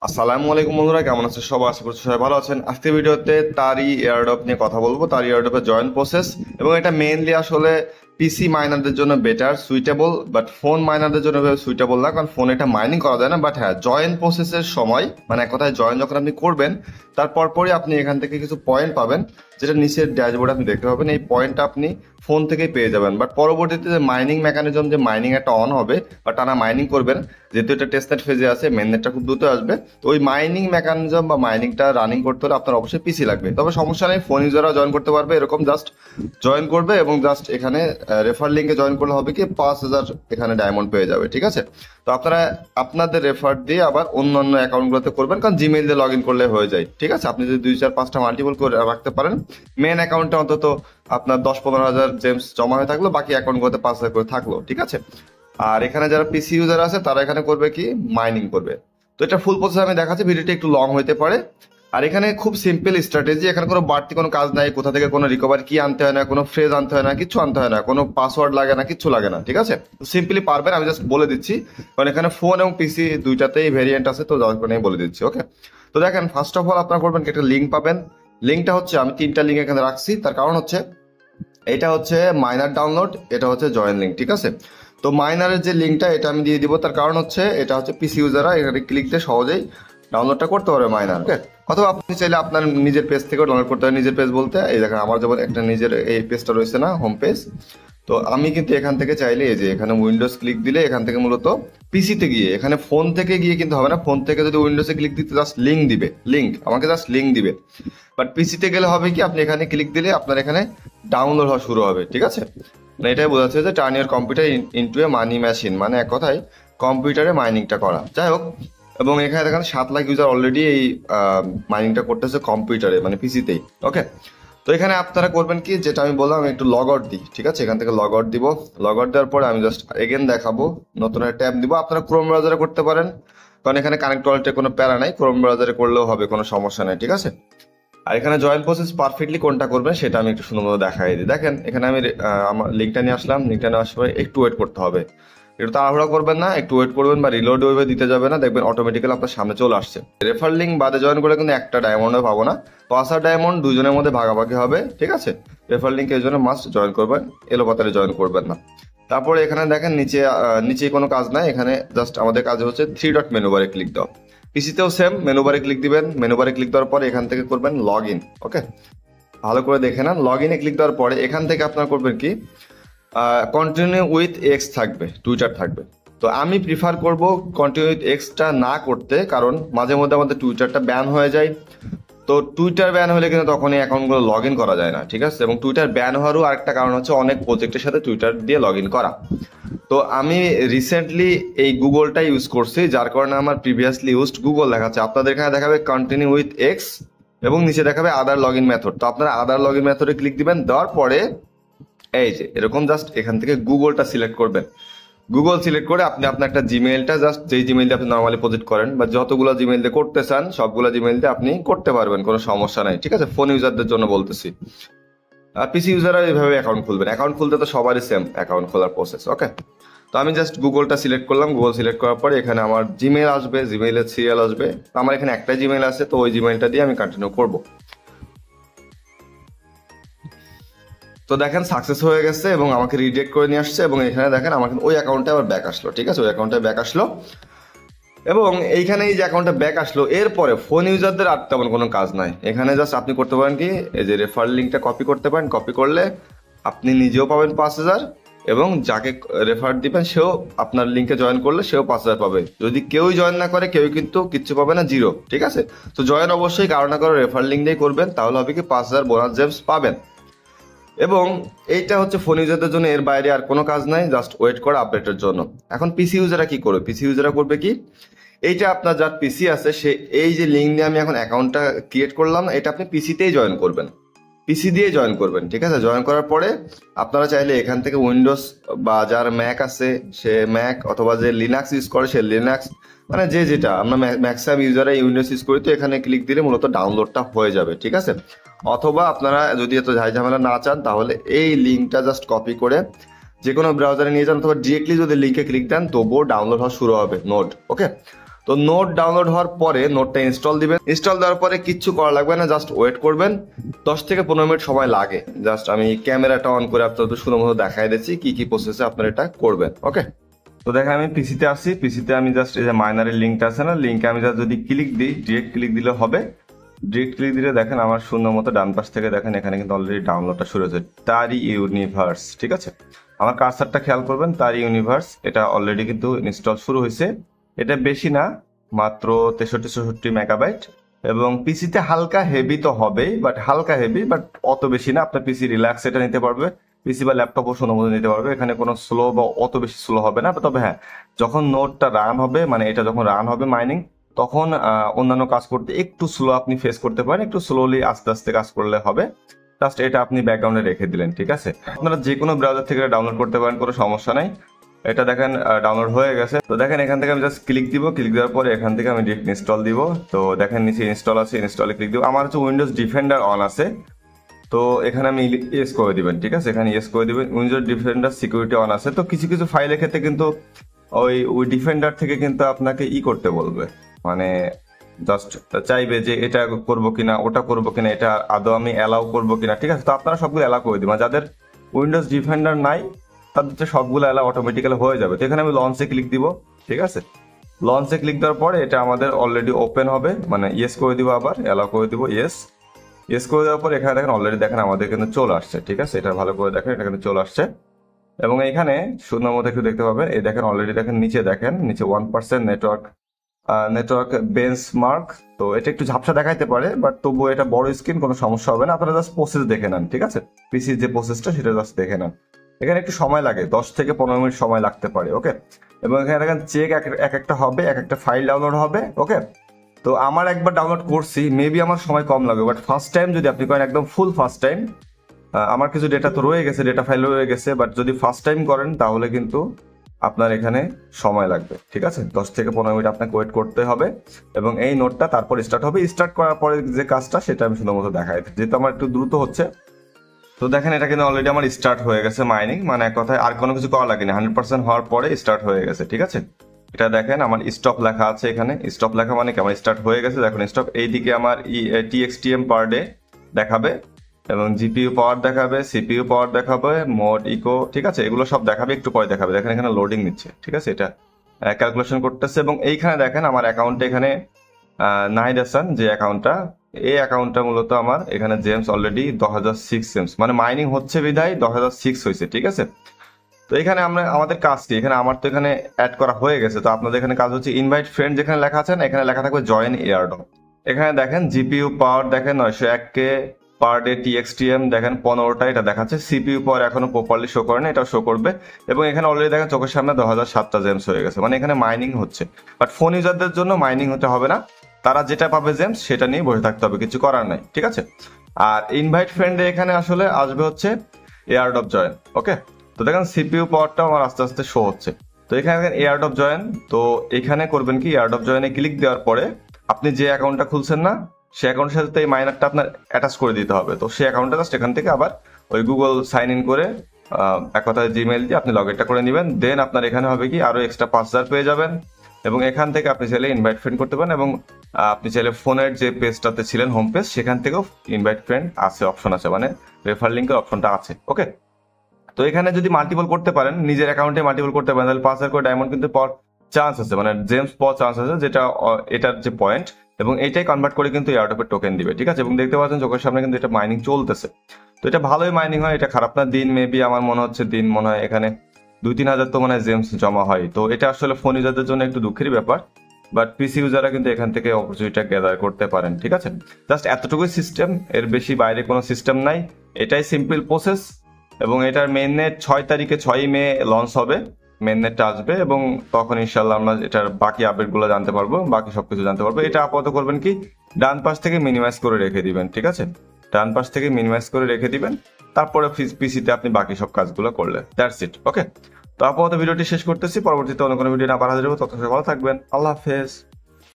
আসসালামু আলাইকুম বন্ধুরা, কেমন আছেন সবাই? আশা করছি সবাই ভালো আছেন। আজকের ভিডিওতে তারই এয়ারড্রপ নিয়ে কথা বলবো, তারই এয়ারড্রপের জয়েন প্রসেস, এবং এটা মেইনলি আসলে পিসি মাইনারদের জন্য বেটার সুইটেবল, বাট ফোন মাইনারদের জন্য সুইটেবল না, কারণ ফোন এটা মাইনিং করা যায় না। বাট হ্যাঁ, জয়েন প্রসেসের সময় মানে এক কথায় জয়েন যখন আপনি করবেন তারপর পরই আপনি এখান থেকে কিছু পয়েন্ট পাবেন, যেটা নিচের ড্যাশবোর্ডে আপনি দেখতে পাবেন। এই পয়েন্টটা আপনি ফোন থেকেই পেয়ে যাবেন। বাট পরবর্তীতে যে মাইনিং মেকানিজম, যে মাইনিং একটা অন হবে বা টানা মাইনিং করবেন, যেহেতু এটা টেস্টনেট ফেজে আছে, মেননেটটা খুব দ্রুত আসবে, তো ওই মাইনিং মেকানিজম বা মাইনিংটা রানিং করতে হলে আপনার অবশ্যই পিসি লাগবে। তবে সমস্যা নেই, ফোন ইউজাররা জয়েন করতে পারবে। এরকম জাস্ট জয়েন করবে এবং জাস্ট এখানে রেফার লিঙ্কে জয়েন করলে হবে কি 5,000 এখানে ডায়মন্ড পেয়ে যাবে। ঠিক আছে, তো আপনারা আপনাদের রেফার দিয়ে আবার অন্যান্য অ্যাকাউন্টগুলোতে করবেন, কারণ জিমেইল দিয়ে লগ ইন করলে হয়ে যায়। ঠিক আছে, আপনি যদি 2 4 5টা মাল্টিপল করে রাখতে পারেন, মেন অ্যাকাউন্টে অন্তত আপনার 10-15 হাজার জেমস জমা হয়ে থাকলো, বাকি অ্যাকাউন্টগুলোতে 5,000 করে থাকলো। ঠিক আছে, আর এখানে যারা পিসি ইউজার আছে তারা এখানে করবে কি মাইনিং করবে। তো এটা ফুল প্রসেস আমি দেখাচ্ছি, ভিডিওটা একটু লং হতে পারে। আর এখানে খুব সিম্পল স্ট্র্যাটেজি, এখানে কোনো বাড়তি কোনো কাজ নাই, কোথা থেকে কোনো রিকভারি কি আনতে হয় না, কোনো ফ্রেজ আনতে হয় না, কিছু আনতে হয় না, কোনো পাসওয়ার্ড লাগে না, কিছু লাগে না। ঠিক আছে, সিম্পলি পারবেন, আমি জাস্ট বলে দিচ্ছি, কারণ এখানে ফোন এবং পিসি দুইটাতেই ভেরিয়েন্ট আছে, তো যার কারণে বলে দিচ্ছি। ওকে, তো দেখেন, ফার্স্ট অফ অল আপনারা করবেন কি, একটা লিঙ্ক পাবেন। লিঙ্কটা হচ্ছে, আমি 3টা লিঙ্ক এখানে রাখছি, তার কারণ হচ্ছে এটা হচ্ছে মাইনার ডাউনলোড, এটা হচ্ছে জয়েন লিঙ্ক। ঠিক আছে, তো মাইনারের যে লিঙ্কটা এটা আমি দিয়ে দিব, তার কারণ হচ্ছে এটা হচ্ছে পিসি ইউজাররা এখানে ক্লিক দিয়ে সহজেই ডাউনলোডটা করতে পারবে মাইনার। ওকে, অথবা আপনি চাইলে আপনার নিজের পেজ থেকেও ডাউনলোড করতে পারেন। নিজের পেজ বলতে এই দেখেন, আমার যেমন একটা নিজের এই পেজটা রয়েছে না, হোম পেজ, তো আমি কিন্তু এখান থেকে চাইলে এই যে এখানে উইন্ডোজ ক্লিক দিলে এখান থেকে মূলত পিসিতে গিয়ে, এখানে ফোন থেকে গিয়ে কিন্তু হবে না, ফোন থেকে যদি উইন্ডোজে ক্লিক দিতে জাস্ট লিঙ্ক দিবে, লিঙ্ক আমাকে জাস্ট লিঙ্ক দিবে। বাট পিসিতে গেলে হবে কি, আপনি এখানে ক্লিক দিলে আপনার এখানে ডাউনলোড হওয়া শুরু হবে। ঠিক আছে, মানে এটাই বোঝাচ্ছে যে turn your computer into a money machine, মানে এক কথায় কম্পিউটারে মাইনিংটা করা। যাই হোক, এবং এখানে দেখেন 7 লাখ ইউজার অলরেডি এই মাইনিংটা করতেছে কম্পিউটারে, মানে পিসিতেই। ওকে, তো এখানে আপনারা করবেন কি, যেটা আমি বললাম, আমি একটু লগ আউট দিই। ঠিক আছে, এখান থেকে লগ আউট দিব। লগ আউট দেওয়ার পরে আমি জাস্ট এগেন দেখাবো, নতুন একটা ট্যাব দিব। আপনারা ক্রোম ব্রাউজারে করতে পারেন, কারণ এখানে কানেক্ট ওয়ালেটে কোনো প্যারা নাই, ক্রোম ব্রাউজারে করলেও হবে, কোনো সমস্যা নেই। ঠিক আছে, আর এখানে জয়েন প্রসেস পারফেক্টলি কোনটা করবেন সেটা আমি একটু সুন্দর মতো দেখাই দিই। দেখেন, এখানে আমি আমার লিঙ্কটা নিয়ে আসলাম, লিঙ্কটা নিয়ে আসার পরে একটু ওয়েট করতে হবে, একটু তাড়াহুড়া করবেন না, একটু ওয়েট করবেন, বা রিলোড ওয়েবে দিতে যাবে না, দেখবেন অটোমেটিক্যালি আপনার সামনে চলে আসছে। রেফার লিঙ্ক বাদে জয়েন করে কিন্তু একটা ডায়মন্ডও পাবো না, 5 ডায়মন্ড দুজনের মধ্যে ভাগাভাগি হবে। ঠিক আছে, রেফার লিঙ্ক এই জন্য মাস্ট জয়েন করবেন, এলোপাতারে জয়েন করবেন না। তারপরে এখানে দেখেন নিচে কোনো কাজ নাই, এখানে জাস্ট আমাদের কাজ হচ্ছে 3 ডট মেনু বারে ক্লিক দাও। পিসিতেও সেম, মেনু বারে ক্লিক দিবেন, মেনু বারে ক্লিক দেওয়ার পরে এখান থেকে করবেন লগ ইন। ওকে, ভালো করে দেখে নেন, লগ ইনে ক্লিক দেওয়ার পরে এখান থেকে আপনারা করবেন কি, কন্টিনিউ উইথ এক্স থাকবে, টুইটার থাকবে। তো আমি প্রিফার করব কন্টিনিউ উইথ এক্সটা না করতে, কারণ মাঝে মধ্যে আমাদের টুইটারটা ব্যান হয়ে যায়। তো টুইটার ব্যান হলে কিন্তু তখন এই অ্যাকাউন্টগুলো লগ ইন করা যায় না। ঠিক আছে, এবং টুইটার ব্যান হওয়ারও আরেকটা কারণ হচ্ছে অনেক প্রজেক্টের সাথে টুইটার দিয়ে লগ ইন করা। তো আমি রিসেন্টলি এই গুগলটা ইউজ করছি, যার কারণে আমার প্রিভিয়াসলি ইউজড গুগল দেখাচ্ছে। আপনাদের এখানে দেখাবে কন্টিনিউ উইথ এক্স এবং নিচে দেখাবে আদার লগ ইন মেথড। তো আপনারা আদার লগ ইন মেথডে ক্লিক দিবেন, দেওয়ার পরে এই যে এরকম জাস্ট এখান থেকে গুগলটা সিলেক্ট করবেন। গুগল সিলেক্ট করে আপনি আপনার একটা জিমেইলটা, জাস্ট যেই জিমেইল দিয়ে আপনি নর্মালি প্রজেক্ট করেন বা যতগুলো জিমেইল দিয়ে করতে চান সবগুলো জিমেইল দিয়ে আপনি করতে পারবেন, কোনো সমস্যা নাই। ঠিক আছে, ফোন ইউজারদের জন্য বলতেছি। আর পিসি ইউজাররা এইভাবে অ্যাকাউন্ট খুলবেন। অ্যাকাউন্ট খুলতে তো সবারই সেম অ্যাকাউন্ট খোলার প্রসেস। ওকে, তো আমি জাস্ট গুগলটা সিলেক্ট করলাম। গুগল সিলেক্ট করার পরে এখানে আমার জিমেইল আসবে, জিমেইলের সিরিয়াল আসবে। তো আমার এখানে একটা জিমেইল আছে, তো ওই জিমেইলটা দিয়ে আমি কন্টিনিউ করব। তো দেখেন সাকসেস হয়ে গেছে এবং আমাকে রিজেক্ট করে নিয়ে আসছে, এবং এখানে দেখেন আমার ওই অ্যাকাউন্টে আবার ব্যাক আসলো। ঠিক আছে, ওই অ্যাকাউন্টে ব্যাক আসলো, এবং এইখানে এই যে অ্যাকাউন্টে ব্যাক আসলো, এরপরে ফোন ইউজারদের আর তেমন কোনো কাজ নাই। এখানে জাস্ট আপনি করতে পারেন কি, এই যে রেফার লিঙ্কটা কপি করতে পারেন, কপি করলে আপনি নিজেও পাবেন 5,000, এবং যাকে রেফার দিবেন সেও আপনার লিঙ্কে জয়েন করলে সেও 5,000 পাবে। যদি কেউই জয়েন না করে, কেউ কিন্তু কিচ্ছু পাবে না, জিরো। ঠিক আছে, তো জয়েন অবশ্যই কারো না কারো রেফার লিঙ্ক দিয়ে করবেন, তাহলে হবে কি 5,000 বোনাস জেমস পাবেন। এবং এইটা হচ্ছে ফোন ইউজারদের জন্য, এর বাইরে আর কোনো কাজ নাই, জাস্ট ওয়েট করা আপডেটের জন্য। এখন পিসি ইউজাররা কি করবে, পিসি ইউজাররা করবে কি, এইটা আপনার যার পিসি আছে সে এই যে লিঙ্ক দিয়ে আমি এখন অ্যাকাউন্টটা ক্রিয়েট করলাম, এটা আপনি পিসিতেই জয়েন করবেন, পিসি দিয়ে জয়েন করবেন। ঠিক আছে, জয়েন করার পরে আপনারা চাইলে এখান থেকে উইন্ডোজ বা যার ম্যাক আছে সে ম্যাক, অথবা যে লিনাক্স ইউজ করে সে লিনাক্স, মানে যে যেটা আমরা ম্যাক্সিমাম ইউজারে উইন্ডোজ ইউজ করি, তো এখানে ক্লিক দিলে মূলত ডাউনলোডটা হয়ে যাবে। ঠিক আছে, অথবা আপনারা যদি এত ঝাই ঝামেলা না চান, তাহলে এই লিঙ্কটা জাস্ট কপি করে যে কোনো ব্রাউজারে নিয়ে যান, অথবা ডিরেক্টলি যদি লিঙ্কে ক্লিক দেন তবুও ডাউনলোড হওয়া শুরু হবে নোড। ওকে, তো তো নোট ডাউনলোড হওয়ার পরে নোটটা ইনস্টল দিবেন। ইনস্টল দেওয়ার পরে কিচ্ছু করা লাগবে না, জাস্ট ওয়েট করবেন। 10 থেকে 15 মিনিট সময় লাগে। জাস্ট আমি ক্যামেরাটা অন করে আপনাদের সুন্দর মতো দেখাই দিচ্ছি কি কি প্রসেসে আপনারা এটা করবেন। ওকে, তো দেখেন আমি পিসিতে আসছি। পিসিতে আমি জাস্ট এই যে মাইনারের লিঙ্কটা আছে না, লিঙ্কে আমি জাস্ট যদি ক্লিক দিই, ডিরেক্ট ক্লিক দিলে হবে। ডিরেক্ট ক্লিক দিলে দেখেন আমার সুন্দর মতো ডান পাশ থেকে দেখেন এখানে কিন্তু অলরেডি ডাউনলোডটা শুরু হয়েছে, তারি ইউনিভার্স। ঠিক আছে, আমার কার্সারটা খেয়াল করবেন, তারি ইউনিভার্স এটা অলরেডি কিন্তু ইনস্টল শুরু হয়েছে। এটা বেশি না, মাত্র 63-64 মেগাবাইট, এবং পিসিতে হালকা হেভি তো হবেই, বাট হালকা হেভি, বাট অত বেশি না। আপনার পিসি রিল্যাক্স এটা নিতে পারবে, পিসি বা ল্যাপটপও সুন্দর মতো নিতে পারবে। এখানে কোনো স্লো বা অত বেশি স্লো হবে না। তবে হ্যাঁ, যখন নোটটা রান হবে, মানে এটা যখন রান হবে মাইনিং, তখন অন্যান্য কাজ করতে একটু স্লো আপনি ফেস করতে পারেন, একটু স্লোলি আস্তে আস্তে কাজ করলে হবে। জাস্ট এটা আপনি ব্যাকগ্রাউন্ডে রেখে দিলেন। ঠিক আছে, আপনারা যে কোনো ব্রাউজার থেকে ডাউনলোড করতে পারেন, কোনো সমস্যা নাই। এটা দেখেন ডাউনলোড হয়ে গেছে। তো দেখেন এখান থেকে আমি জাস্ট ক্লিক দিব, ক্লিক দেওয়ার পরে এখান থেকে আমি ডিরেক্ট ইনস্টল দিব। তো দেখেন নিচে ইনস্টল আছে, ইনস্টলে ক্লিক দিব। আমার হচ্ছে উইন্ডোজ ডিফেন্ডার অন আছে, তো এখানে আমি ইয়েস করে দিবেন। ঠিক আছে, এখানে ইয়েস করে দিবেন। উইন্ডোজ ডিফেন্ডার সিকিউরিটি অন আছে। তো কিছু কিছু ফাইলের ক্ষেত্রে কিন্তু ওই ডিফেন্ডার থেকে কিন্তু আপনাকে করতে বলবে, মানে জাস্ট চাইবে যে এটা করবো কিনা, ওটা করবো কিনা, এটা আদৌ আমি অ্যালাউ করবো কিনা। ঠিক আছে, তো আপনারা সবগুলো অ্যালাউ করে দিবেন। যাদের উইন্ডোজ ডিফেন্ডার নাই তাদের সবগুলো অ্যালাউ অটোমেটিক্যালি হয়ে যাবে। তো এখানে আমি লঞ্চে ক্লিক দিব। ঠিক আছে, লঞ্চে ক্লিক দেওয়ার পরে এটা আমাদের অলরেডি ওপেন হবে, মানে ইয়েস করে দিব, আবার অ্যালাউ করে দিব, ইয়েস করে দেওয়ার পর এখানে দেখেন অলরেডি দেখেন আমাদের কিন্তু চলে আসছে। ঠিক আছে, এটা ভালো করে দেখেন, এটা কিন্তু চলে আসছে। এবং এখানে সুন্দর মতো একটু দেখতে পাবেন, এই দেখেন অলরেডি দেখেন নিচে 1% নেটওয়ার্ক বেঞ্চমার্ক। তো এটা একটু ঝাপসা দেখাইতে পারে, বাট তবুও এটা বড় স্ক্রিন, কোনো সমস্যা হবে না। আপনারা জাস্ট প্রসেস দেখে নেন। ঠিক আছে, পিসির যে প্রসেসটা সেটা জাস্ট দেখে নেন। এখানে একটু সময় লাগে, 10 থেকে 15 মিনিট সময় লাগতে পারে। ওকে, এবং এখানে দেখেন চেক এক একটা হবে, এক একটা ফাইল ডাউনলোড হবে। ওকে, তো আমার একবার ডাউনলোড করছি, মেবি আমার সময় কম লাগবে, বাট ফার্স্ট টাইম যদি আপনি করেন, একদম ফুল ফার্স্ট টাইম, আমার কিছু ডেটা তো রয়ে গেছে, ডেটা ফাইল রয়ে গেছে, বাট যদি ফার্স্ট টাইম করেন তাহলে কিন্তু আপনার এখানে সময় লাগবে। ঠিক আছে, 10 থেকে 15 মিনিট আপনাকে ওয়েট করতে হবে, এবং এই নোটটা তারপর স্টার্ট হবে। স্টার্ট করার পরে যে কাজটা সেটা আমি সুন্দর মতো দেখাই, যেহেতু আমার একটু দ্রুত হচ্ছে। তো দেখেন এটা কিন্তু অলরেডি আমার স্টার্ট হয়ে গেছে মাইনিং, মানে এক কথায় আর কোনো কিছু করা লাগেনি, 100% হওয়ার পরে স্টার্ট হয়ে গেছে। ঠিক আছে, এটা দেখেন আমার স্টপ লেখা আছে এখানে। স্টপ লেখা মানে কি, আমার স্টার্ট হয়ে গেছে। দেখুন স্টপ, এইদিকে আমার TXTM পার ডে দেখাবে, এবং জিপিইউ পাওয়ার দেখাবে, সিপিইউ পাওয়ার দেখাবে, মোড ইকো। ঠিক আছে, এগুলো সব দেখাবে, একটু পরে দেখাবে। দেখেন এখানে লোডিং নিচ্ছে। ঠিক আছে, এটা ক্যালকুলেশন করতেছে। এবং এইখানে দেখেন আমার অ্যাকাউন্টে এখানে নাহিদ হাসান যে অ্যাকাউন্টটা, এই অ্যাকাউন্টটা মূলত আমার এখানে জেমস অলরেডি 1006 জেমস, মানে মাইনিং হচ্ছে বিধায় 1006 হয়েছে। ঠিক আছে, তো এখানে আমাদের কাজ কি, এখানে আমার তো এখানে অ্যাড করা হয়ে গেছে। তো আপনাদের এখানে কাজ হচ্ছে ইনভাইট ফ্রেন্ড, যেখানে লেখা আছে না, এখানে লেখা থাকবে জয়েন এয়ারড্রপ। এখানে দেখেন জিপিইউ পাওয়ার দেখেন 901K পার ডে, TXTM দেখেন 15টা, এটা দেখাচ্ছে। সিপিইউ পাওয়ার এখনো প্রপারলি শো করে না, এটা শো করবে। এবং এখানে অলরেডি দেখেন চোখের সামনে 2007টা জেমস হয়ে গেছে, মানে এখানে মাইনিং হচ্ছে। বাট ফোন ইউজারদের জন্য মাইনিং হতে হবে না, তারা যেটা পাবে জেমস সেটা নিয়ে বসে থাকতে হবে, কিছু করার নাই। ঠিক আছে, আর ইনভাইট ফ্রেন্ডে এখানে আসলে আসবে হচ্ছে এয়ারড্রপ জয়েন। ওকে, তো দেখেন সিপিইউ পাওয়ারটাও আমার আস্তে আস্তে শো হচ্ছে। তো এখানে দেখেন এয়ারড্রপ জয়েন। তো এখানে করবেন কি, এয়ারড্রপ জয়েনে ক্লিক দেওয়ার পরে আপনি যে অ্যাকাউন্টটা খুলছেন না, সেই অ্যাকাউন্টের সাথে এই মাইনারটা আপনার অ্যাটাচ করে দিতে হবে। তো সেই অ্যাকাউন্টটা জাস্ট এখান থেকে আবার ওই গুগল সাইন ইন করে এক কথায় জিমেইল দিয়ে আপনি লগ ইনটা করে নেবেন। দেন আপনার এখানে হবে কি, আরো এক্সট্রা 5000 পেয়ে যাবেন। এবং এখান থেকে আপনি চাইলে ইনভাইট ফ্রেন্ড করতে পারেন, এবং আপনি চাইলে ফোনের যে পেজটাতে ছিলেন, হোম পেজ, সেখান থেকেও ইনভাইট ফ্রেন্ড আছে, অপশন আছে, মানে রেফার লিঙ্কের অপশনটা আছে। ওকে, তো এখানে যদি মাল্টিপল করতে পারেন, নিজের অ্যাকাউন্টে মাল্টিপল করতে পারেন, তাহলে 5000 করে ডায়মন্ড কিন্তু পাওয়ার চান্স আছে, মানে জেমস পাওয়ার চান্স আছে, যেটা এটার যে পয়েন্ট। এবং এইটাই কনভার্ট করে কিন্তু এয়ারড্রপের টোকেন দিবে। ঠিক আছে, এবং দেখতে পাচ্ছেন চোখের সামনে কিন্তু এটা মাইনিং চলতেছে। তো এটা ভালোই মাইনিং হয়, এটা খারাপ না। দিন মেবি আমার মনে হচ্ছে দিন মনে হয় এখানে 2-3 হাজার তো মানে জেমস জমা হয়। তো এটা আসলে ফোন ইউজারদের জন্য একটু দুঃখেরই ব্যাপার, বাট পিসি ইউজাররা কিন্তু এখান থেকে অপরচুনিটিটা গ্যাদার করতে পারেন। ঠিক আছে, জাস্ট এতটুকুই সিস্টেম, এর বেশি বাইরে কোনো সিস্টেম নাই। এটাই সিম্পল প্রসেস। এবং এটার মেইন নেট 6 তারিখে 6ই মে লঞ্চ হবে, মেইন নেটটা আসবে, এবং তখন ইনশাল্লাহ আমরা এটার বাকি আপডেটগুলো জানতে পারবো, বাকি সবকিছু জানতে পারবো। এটা আপাতত করবেন কি, ডান পাশ থেকে মিনিমাইজ করে রেখে দিবেন। ঠিক আছে, ডান পাশ থেকে মিনিমাইজ করে রেখে দিবেন, তারপরে পিসিতে আপনি বাকি সব কাজগুলো করলেন। That's it. ওকে, তো আপাতত ভিডিওটি শেষ করতেছি, পরবর্তীতে অন্য কোনো ভিডিও না আবার হাজির হবো। ততক্ষণ ভালো থাকবেন, আল্লাহ হাফেজ।